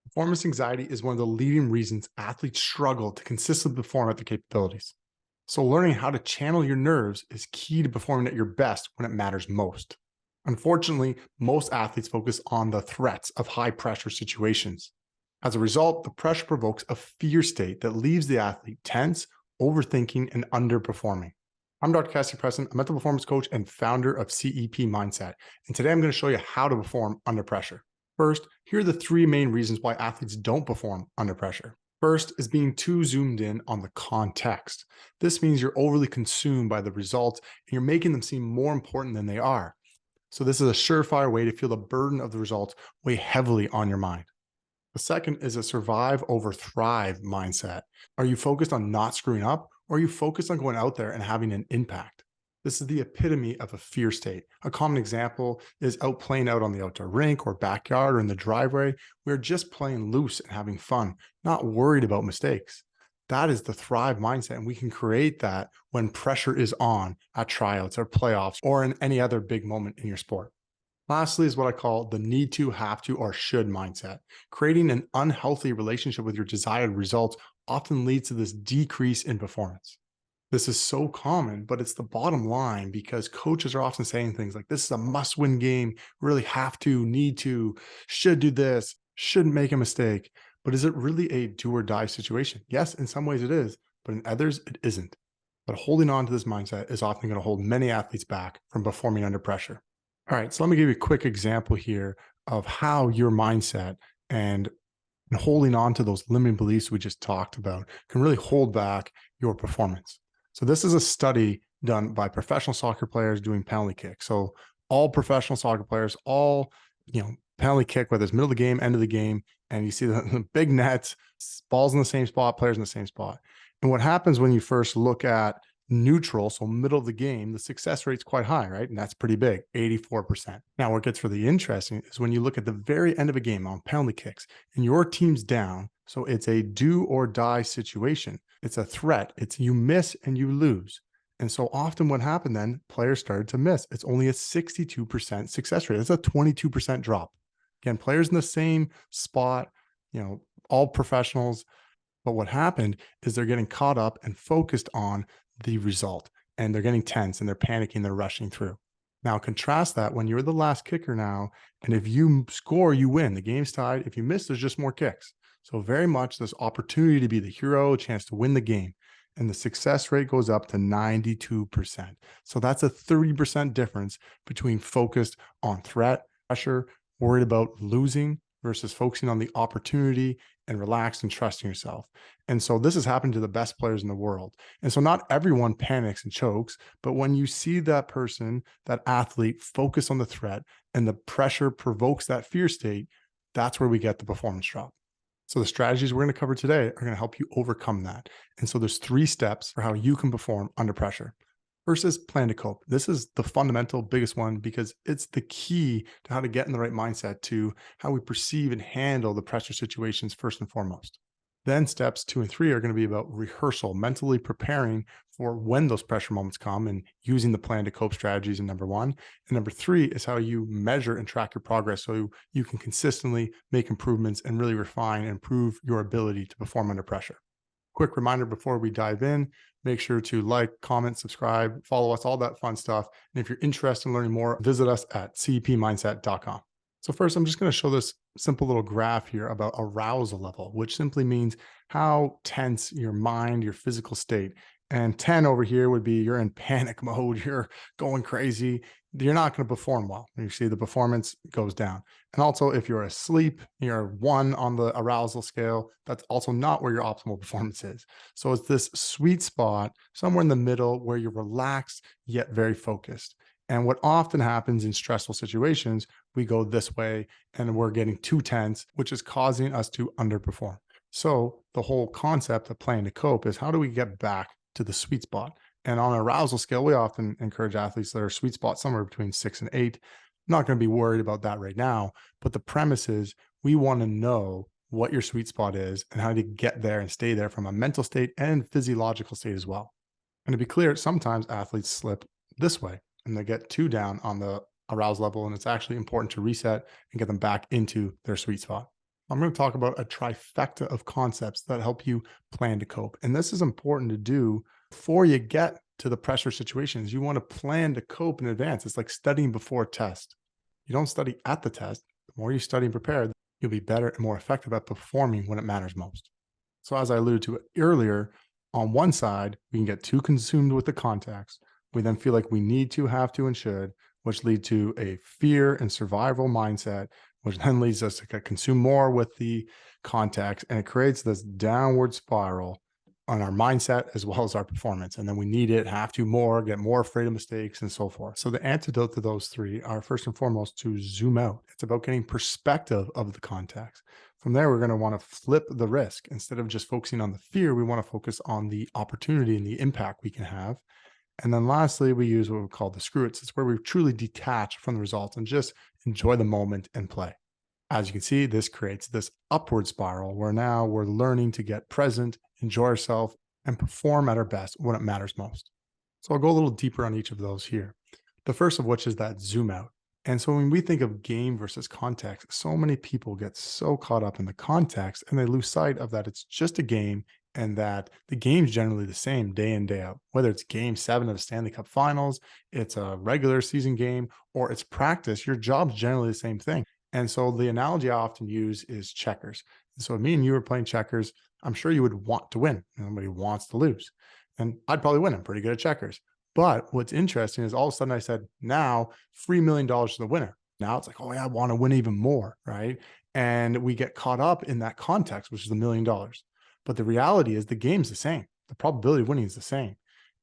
Performance anxiety is one of the leading reasons athletes struggle to consistently perform at their capabilities. So, learning how to channel your nerves is key to performing at your best when it matters most. Unfortunately, most athletes focus on the threats of high pressure situations. As a result, the pressure provokes a fear state that leaves the athlete tense, overthinking, and underperforming. I'm Dr. Cassie Preston, a mental performance coach and founder of CEP Mindset. And today I'm going to show you how to perform under pressure. First, here are the three main reasons why athletes don't perform under pressure. First is being too zoomed in on the context. This means you're overly consumed by the results and you're making them seem more important than they are. So, this is a surefire way to feel the burden of the results weigh heavily on your mind. The second is a survive over thrive mindset. Are you focused on not screwing up, or are you focused on going out there and having an impact? This is the epitome of a fear state. A common example is playing out on the outdoor rink or backyard or in the driveway. We're just playing loose and having fun, not worried about mistakes. That is the thrive mindset. And we can create that when pressure is on at tryouts or playoffs or in any other big moment in your sport. Lastly is what I call the need to, have to, or should mindset. Creating an unhealthy relationship with your desired results often leads to this decrease in performance. This is so common, but it's the bottom line because coaches are often saying things like, this is a must win game, really have to, need to, should do this, shouldn't make a mistake. But is it really a do or die situation? Yes, in some ways it is, but in others it isn't. But holding on to this mindset is often going to hold many athletes back from performing under pressure. All right, so let me give you a quick example here of how your mindset and holding on to those limiting beliefs we just talked about can really hold back your performance. So this is a study done by professional soccer players doing penalty kicks. So all professional soccer players, all penalty kick, whether it's middle of the game, end of the game, and you see the big nets, balls in the same spot, players in the same spot. And what happens when you first look at neutral, so middle of the game, the success rate's quite high, right? And that's pretty big, 84%. Now, what gets really interesting is when you look at the very end of a game on penalty kicks and your team's down. So it's a do or die situation. It's a threat. It's you miss and you lose. And so often what happened then, players started to miss. It's only a 62% success rate. It's a 22% drop. Again, players in the same spot, all professionals. But what happened is they're getting caught up and focused on the result, and they're getting tense and they're panicking, they're rushing through. Now contrast that when you're the last kicker now, and if you score, you win. The game's tied. If you miss, there's just more kicks. So very much this opportunity to be the hero, a chance to win the game. And the success rate goes up to 92%. So that's a 30% difference between focused on threat, pressure, worried about losing versus focusing on the opportunity and relaxed and trusting yourself. And so this has happened to the best players in the world. And so not everyone panics and chokes, but when you see that person, that athlete focus on the threat and the pressure provokes that fear state, that's where we get the performance drop. So the strategies we're going to cover today are going to help you overcome that. And so there's 3 steps for how you can perform under pressure. First is plan to cope. This is the fundamental biggest one because it's the key to how to get in the right mindset to how we perceive and handle the pressure situations first and foremost. Then steps 2 and 3 are going to be about rehearsal, mentally preparing for when those pressure moments come and using the plan to cope strategies in number 1. And number 3 is how you measure and track your progress so you can consistently make improvements and really refine and improve your ability to perform under pressure. Quick reminder before we dive in, make sure to like, comment, subscribe, follow us, all that fun stuff. And if you're interested in learning more, visit us at cepmindset.com. So first, I'm just going to show this simple little graph here about arousal level, which simply means how tense your mind, your physical state. And 10 over here would be you're in panic mode, you're going crazy, you're not going to perform well. You see the performance goes down. And also if you're asleep, you're 1 on the arousal scale, that's also not where your optimal performance is. So it's this sweet spot somewhere in the middle where you're relaxed yet very focused. And what often happens in stressful situations, we go this way and we're getting too tense, which is causing us to underperform. So the whole concept of playing to cope is how do we get back to the sweet spot? And on an arousal scale, we often encourage athletes that are sweet spot somewhere between 6 and 8. I'm not going to be worried about that right now, but the premise is we want to know what your sweet spot is and how to get there and stay there from a mental state and physiological state as well. And to be clear, sometimes athletes slip this way and they get too down on the arousal level, and it's actually important to reset and get them back into their sweet spot. I'm going to talk about a trifecta of concepts that help you plan to cope. And this is important to do before you get to the pressure situations. You want to plan to cope in advance. It's like studying before a test. You don't study at the test. The more you study and prepare, you'll be better and more effective at performing when it matters most. So, as I alluded to earlier, on one side, we can get too consumed with the context. We then feel like we need to, have to, and should, which lead to a fear and survival mindset, which then leads us to consume more with the context. And it creates this downward spiral on our mindset as well as our performance. And then we need it, have to more, get more afraid of mistakes, and so forth. So, the antidote to those three are first and foremost to zoom out. It's about getting perspective of the context. From there, we're going to want to flip the risk. Instead of just focusing on the fear, we want to focus on the opportunity and the impact we can have. And then lastly, we use what we call the screw it's where we truly detach from the results and just enjoy the moment and play. As you can see, this creates this upward spiral where now we're learning to get present, enjoy ourselves, and perform at our best when it matters most. So I'll go a little deeper on each of those here. The first of which is that zoom out. And so when we think of game versus context, so many people get so caught up in the context and they lose sight of that it's just a game and that the game's generally the same day in, day out. Whether it's game 7 of the Stanley Cup Finals, it's a regular season game, or it's practice, your job's generally the same thing. And so the analogy I often use is checkers. And so if me and you were playing checkers, I'm sure you would want to win. Nobody wants to lose. And I'd probably win. I'm pretty good at checkers. But what's interesting is all of a sudden I said, now $3 million to the winner. Now it's like, oh yeah, I want to win even more, right? And we get caught up in that context, which is $1 million. But the reality is the game's the same. The probability of winning is the same.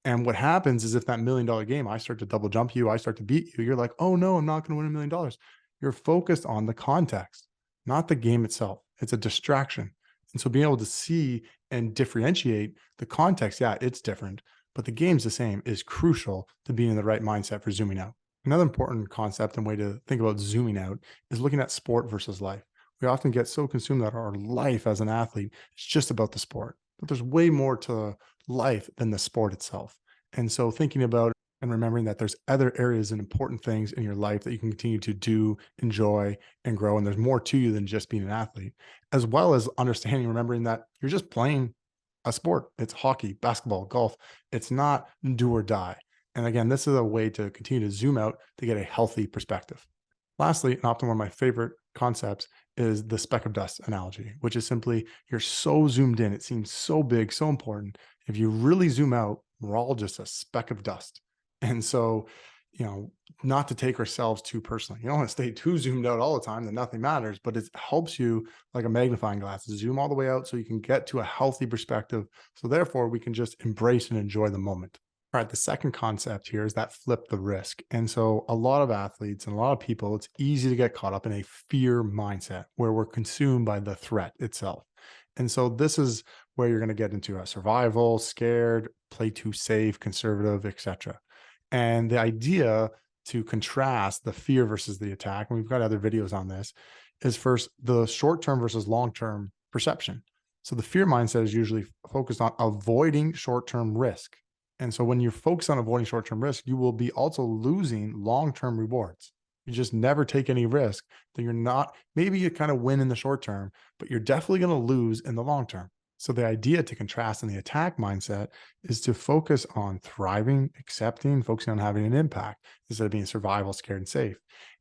And what happens is if that $1 million game, I start to double jump you, I start to beat you, you're like, oh no, I'm not going to win $1 million. You're focused on the context, not the game itself. It's a distraction. And so being able to see and differentiate the context, yeah, it's different, but the game's the same, is crucial to being in the right mindset for zooming out. Another important concept and way to think about zooming out is looking at sport versus life. We often get so consumed that our life as an athlete is just about the sport, but there's way more to life than the sport itself. And so thinking about and remembering that there's other areas and important things in your life that you can continue to do, enjoy, and grow. And there's more to you than just being an athlete, as well as understanding, remembering that you're just playing a sport. It's hockey, basketball, golf. It's not do or die. And again, this is a way to continue to zoom out to get a healthy perspective. Lastly, and often one of my favorite concepts is the speck of dust analogy, which is simply you're so zoomed in, it seems so big, so important. If you really zoom out, we're all just a speck of dust. And so, not to take ourselves too personally. You don't want to stay too zoomed out all the time that nothing matters, but it helps you like a magnifying glass to zoom all the way out so you can get to a healthy perspective. So therefore, we can just embrace and enjoy the moment. All right, the second concept here is that flip the risk. And so a lot of athletes and a lot of people, it's easy to get caught up in a fear mindset where we're consumed by the threat itself. And so this is where you're going to get into a survival, scared, play too safe, conservative, etc. And the idea to contrast the fear versus the attack, and we've got other videos on this, is first the short-term versus long-term perception. So the fear mindset is usually focused on avoiding short-term risk. And so when you focus on avoiding short-term risk, you will be also losing long-term rewards. You just never take any risk, then you're not, maybe you kind of win in the short term, but you're definitely going to lose in the long term. So the idea to contrast in the attack mindset is to focus on thriving, accepting, focusing on having an impact instead of being survival, scared, and safe.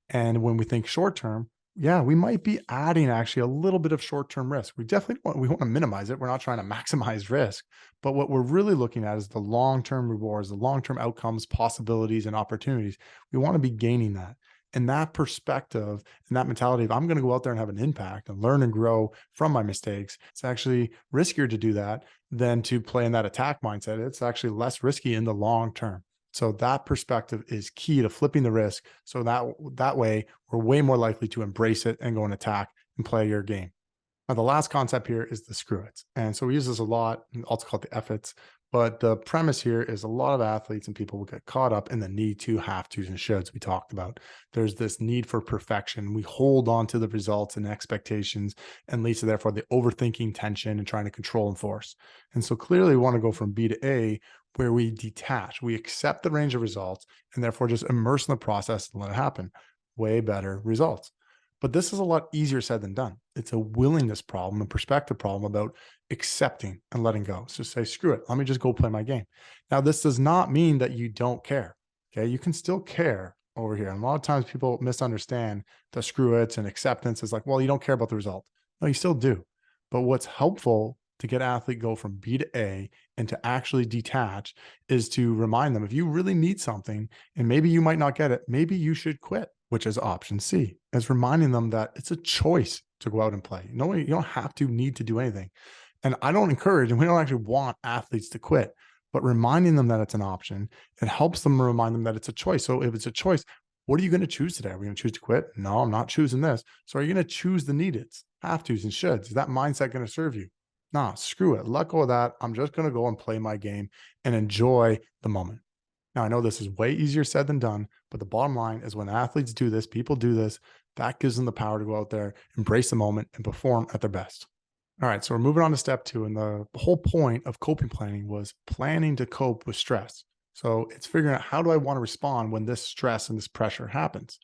And when we think short term, yeah, we might be adding actually a little bit of short-term risk. We want to minimize it. We're not trying to maximize risk, but what we're really looking at is the long-term rewards, the long-term outcomes, possibilities, and opportunities. We want to be gaining that. And that perspective and that mentality of I'm going to go out there and have an impact and learn and grow from my mistakes. It's actually riskier to do that than to play in that attack mindset. It's actually less risky in the long term. So that perspective is key to flipping the risk. So that way we're way more likely to embrace it and go and attack and play your game. Now, the last concept here is the screw it's. And so we use this a lot, also called the F it's. But the premise here is a lot of athletes and people will get caught up in the need to, have tos, and shoulds we talked about. There's this need for perfection. We hold on to the results and expectations and leads to therefore the overthinking, tension, and trying to control and force. And so clearly we want to go from B to A where we detach, we accept the range of results and therefore just immerse in the process and let it happen. Way better results. But this is a lot easier said than done. It's a willingness problem, a perspective problem about accepting and letting go. So say, screw it, let me just go play my game. Now, this does not mean that you don't care. Okay. You can still care over here. And a lot of times people misunderstand the screw it and acceptance is like, well, you don't care about the result. No, you still do. But what's helpful to get athlete go from B to A and to actually detach is to remind them if you really need something and maybe you might not get it, maybe you should quit, which is option C. It's reminding them that it's a choice to go out and play. No, you don't have to need to do anything. And I don't encourage, and we don't actually want athletes to quit, but reminding them that it's an option, it helps them remind them that it's a choice. So if it's a choice, what are you going to choose today? Are we going to choose to quit? No, I'm not choosing this. So are you going to choose the neededs, have tos, and shoulds? Is that mindset going to serve you? Nah, screw it. Let go of that. I'm just going to go and play my game and enjoy the moment. Now, I know this is way easier said than done, but the bottom line is when athletes do this, people do this, that gives them the power to go out there, embrace the moment, and perform at their best. All right, so we're moving on to step 2. And the whole point of coping planning was planning to cope with stress. So it's figuring out how do I want to respond when this stress and this pressure happens.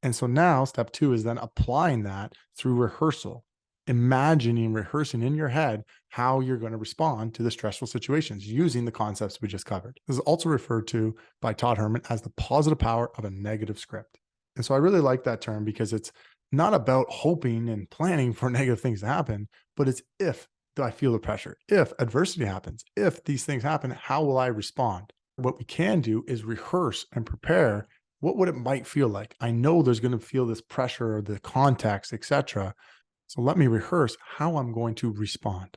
And so now step 2 is then applying that through rehearsal, imagining, rehearsing in your head how you're going to respond to the stressful situations using the concepts we just covered. This is also referred to by Todd Herman as the positive power of a negative script. And so I really like that term because it's not about hoping and planning for negative things to happen, but it's if do I feel the pressure? If adversity happens, if these things happen, how will I respond? What we can do is rehearse and prepare what would it might feel like. I know there's going to feel this pressure or the context, etc. So let me rehearse how I'm going to respond.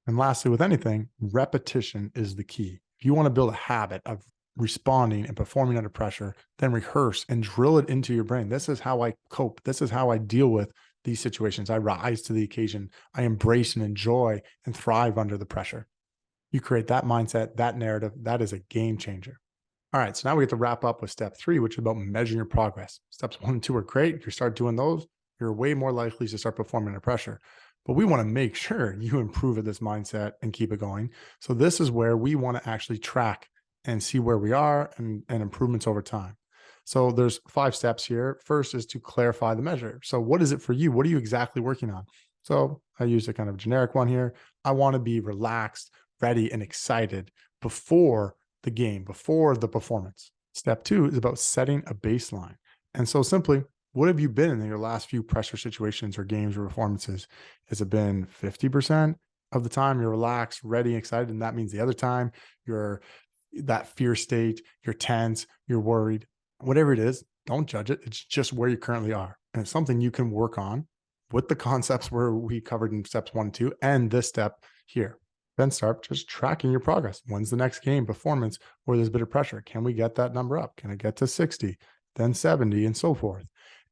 And lastly, with anything, repetition is the key. If you want to build a habit of responding and performing under pressure, then rehearse and drill it into your brain. This is how I cope. This is how I deal with these situations. I rise to the occasion. I embrace and enjoy and thrive under the pressure. You create that mindset, that narrative, that is a game changer. All right, so now we get to wrap up with step 3, which is about measuring your progress. Steps 1 and 2 are great. If you start doing those, you're way more likely to start performing under pressure. But we want to make sure you improve at this mindset and keep it going. So this is where we want to actually track and see where we are and improvements over time. So there's 5 steps here. First is to clarify the measure. So what is it for you? What are you exactly working on? So I use a kind of generic one here. I want to be relaxed, ready, and excited before the game, before the performance. Step 2 is about setting a baseline. And so simply, what have you been in your last few pressure situations or games or performances? Has it been 50% of the time you're relaxed, ready, excited? And that means the other time you're that fear state, you're tense, you're worried, whatever it is, don't judge it. It's just where you currently are. And it's something you can work on with the concepts where we covered in steps 1 and 2 and this step here. Then start just tracking your progress. When's the next game performance where there's a bit of pressure? Can we get that number up? Can it get to 60, then 70 and so forth?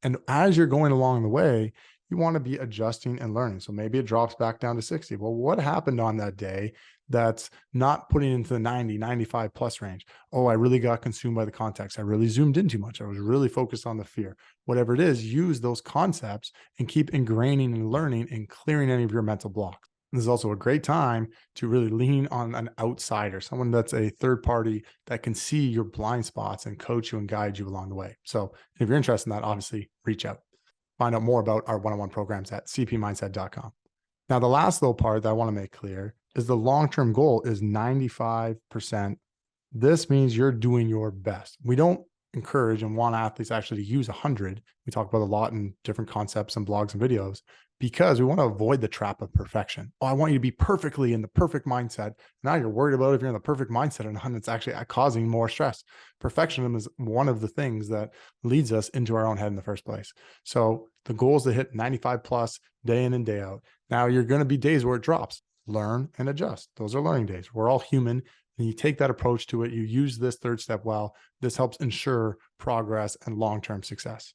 And as you're going along the way, you want to be adjusting and learning. So maybe it drops back down to 60. Well, what happened on that day that's not putting into the 90, 95 plus range? Oh, I really got consumed by the context. I really zoomed in too much. I was really focused on the fear. Whatever it is, use those concepts and keep ingraining and learning and clearing any of your mental blocks. This is also a great time to really lean on an outsider, someone that's a third party that can see your blind spots and coach you and guide you along the way. So if you're interested in that, obviously reach out. Find out more about our one-on-one programs at cpmindset.com. Now, the last little part that I want to make clear is the long-term goal is 95%. This means you're doing your best. We don't encourage and want athletes actually to use 100. We talk about a lot in different concepts and blogs and videos because we want to avoid the trap of perfection. Oh, I want you to be perfectly in the perfect mindset. Now you're worried about if you're in the perfect mindset or not, and it's actually causing more stress. Perfectionism is one of the things that leads us into our own head in the first place. So the goal is to hit 95 plus day in and day out. Now you're going to be days where it drops. Learn and adjust. Those are learning days. We're all human. And you take that approach to it. You use this third step well. This helps ensure progress and long-term success.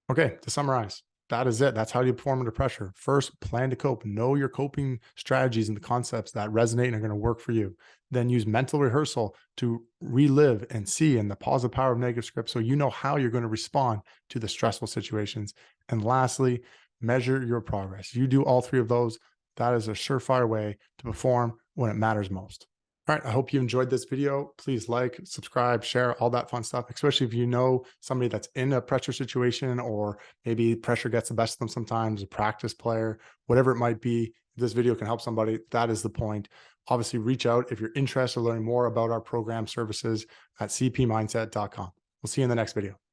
Okay, to summarize, that is it. That's how you perform under pressure. First, plan to cope. Know your coping strategies and the concepts that resonate and are going to work for you. Then use mental rehearsal to relive and see in the positive power of negative script so you know how you're going to respond to the stressful situations. And lastly, measure your progress. You do all 3 of those. That is a surefire way to perform when it matters most. All right. I hope you enjoyed this video. Please like, subscribe, share, all that fun stuff, especially if you know somebody that's in a pressure situation, or maybe pressure gets the best of them sometimes, a practice player, whatever it might be. If this video can help somebody, that is the point. Obviously, reach out if you're interested in learning more about our program services at cpmindset.com. We'll see you in the next video.